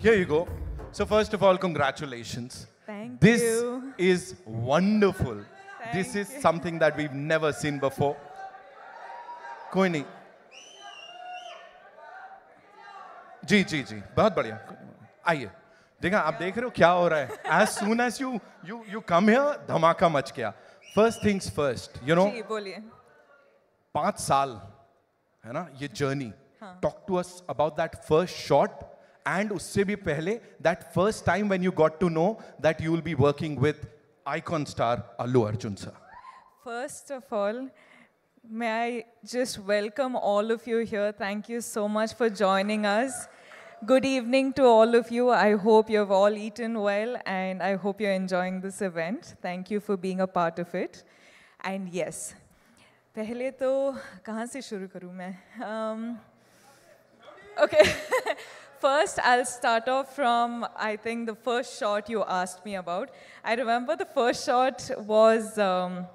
Here you go. So first of all, congratulations. Thank This you. is wonderful. This Thank is you. something that we've never seen before. कोई नहीं. जी जी जी बहुत बढ़िया. आइए. देखा आप देख रहे हो क्या हो रहा है. As soon as you come here, धमाका मच गया. First things first, you know. जी बोलिए. 5 साल है ना ये journey. Talk to us about that first shot and उससे भी पहले that first time when you got to know that you will be working with icon star Allu Arjun sir. First of all, may I just welcome all of you here. Thank you so much for joining us. Good evening to all of you. I hope you have all eaten well and I hope you're enjoying this event. Thank you for being a part of it. And yes, पहले तो कहाँ से शुरू करूँ मैं? Okay. First, I'll start off from, I think, the first shot you asked me about. I remember the first shot was, in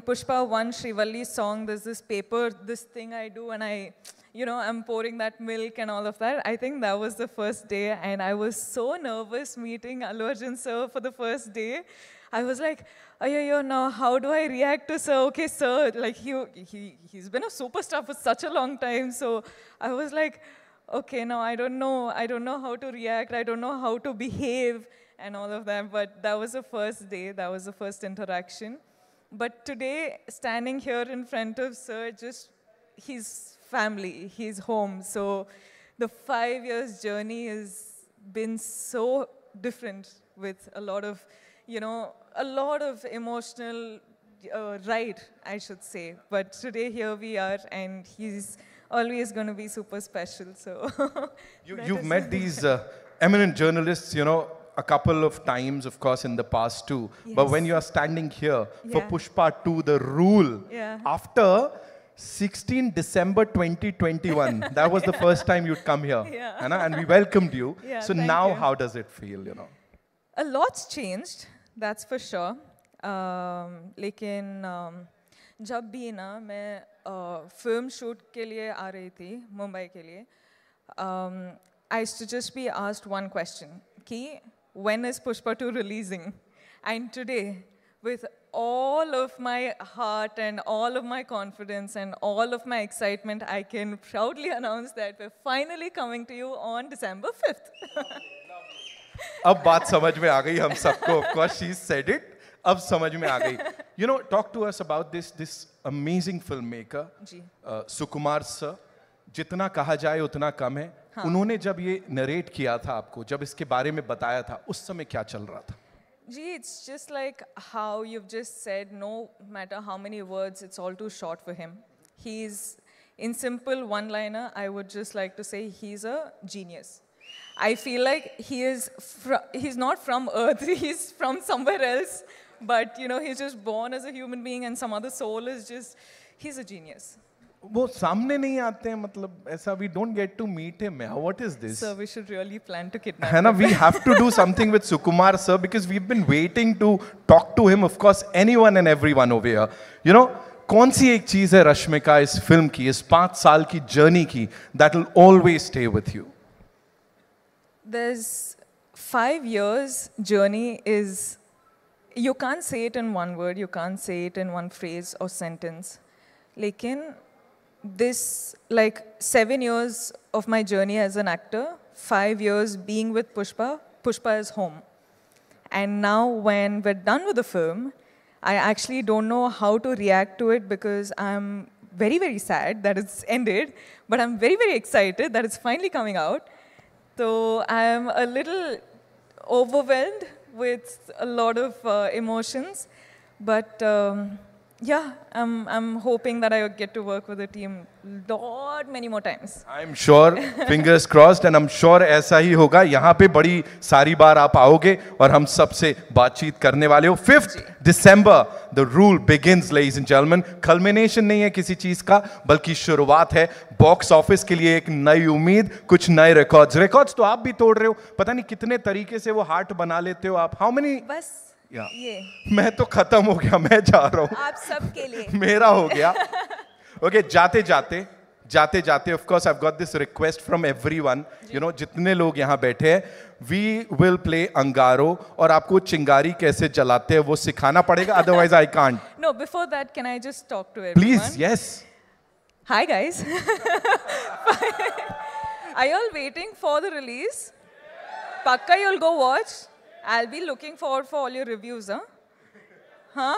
Pushpa 1, Srivalli's song, there's this paper, this thing I do, and I'm pouring that milk and all of that. I think that was the first day, and I was so nervous meeting Allu Arjun sir for the first day. I was like, oh, now how do I react to sir? Okay, sir, like he's been a superstar for such a long time, so I was like, okay, now I don't know how to react, I don't know how to behave and all of that, but that was the first day, that was the first interaction. But today, standing here in front of sir, just his family, his home, so the 5 years journey has been so different with a lot of emotional ride, I should say. But today here we are, and he's always going to be super special. So You've met these eminent journalists, a couple of times, of course, in the past too. Yes. But when you are standing here for Yeah. Pushpa 2, The Rule, Yeah. after 16 December 2021, that was the first time you'd come here. Yeah. And we welcomed you. Yeah, So thank now you. how does it feel, A lot's changed, that's for sure. लेकिन जब भी ना मैं film shoot के लिए आ रही थी मुंबई के लिए, I used to just be asked one question, कि when is Pushpa 2 releasing? And today, with all of my heart and all of my confidence and all of my excitement, I can proudly announce that we're finally coming to you on December 5th. अब बात समझ में आ गई हम सबको. Of course, she said it. अब समझ में आ गई. Talk to us about this amazing filmmaker, ji. Sukumar sir. जितना कहा जाए उतना कम है. उन्होंने जब ये नरेट किया था आपको, जब इसके बारे में बताया था, उस समय क्या चल रहा था? Gee, it's just like how you've just said, no matter how many words, it's all too short for him. He's, in simple one-liner, I would just like to say he's a genius. I feel like he's not from Earth, he's from somewhere else, but he's just born as a human being and some other soul is just, he's a genius. वो सामने नहीं आते हैं, मतलब ऐसा we don't get to meet him. What is this? So we should really plan to kidnap है ना, him. we have to do something with Sukumar sir because we've been waiting to talk to him. Of course, anyone and everyone over here. कौन सी एक चीज है रश्मिका इस film की, इस 5 साल की जर्नी की, that will always stay with you? There's 5 years journey is, you can't say it in one word, you can't say it in one phrase or sentence. Lekin this, like 7 years of my journey as an actor, 5 years being with Pushpa, Pushpa is home. And now when we're done with the film, I actually don't know how to react to it because I'm very, very sad that it's ended, but I'm very, very excited that it's finally coming out. So I'm a little overwhelmed with a lot of emotions, but yeah, I'm hoping that I get to work with the team many more times. I'm sure, fingers crossed, and I'm sure ऐसा ही होगा. यहाँ पे बड़ी सारी बार आप आओगे और हम सबसे बातचीत करने वाले हो. 5th December, the rule begins, ladies and gentlemen. Culmination नहीं है किसी चीज का, बल्कि शुरुआत है. बॉक्स ऑफिस के लिए एक नई उम्मीद, कुछ नए रिकॉर्ड्स तो आप भी तोड़ रहे हो. पता नहीं कितने तरीके से वो हार्ट बना लेते हो आप. How many? बस ये मैं तो खत्म हो गया, मैं जा रहा हूँ. आप सबके लिए. मेरा हो गया. ओके, जाते जाते जाते जाते of course I have got this request from everyone, you know, जितने लोग यहाँ बैठे हैं, वी विल प्ले अंगारो, और आपको चिंगारी कैसे जलाते हैं वो सिखाना पड़ेगा, otherwise I can't. No, before that, can I just talk to everyone? Please, yes. Hi guys. Are you all waiting for the release? Pakka you'll go watch. I'll be looking forward for all your reviews, huh? Huh?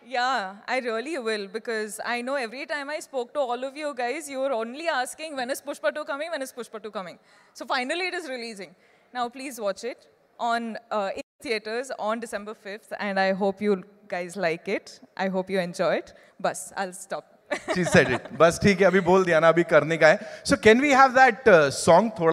Yeah, I really will, because I know every time I spoke to all of you guys, you were only asking when is Pushpa 2 coming, when is Pushpa 2 coming. So finally it is releasing. Now please watch it on in theaters on December 5th, and I hope you guys like it. I hope you enjoy it. Bas, I'll stop. She said it. बस ठीक है, अभी बोल दिया ना, अभी करने का है. So can we have that song थोड़ा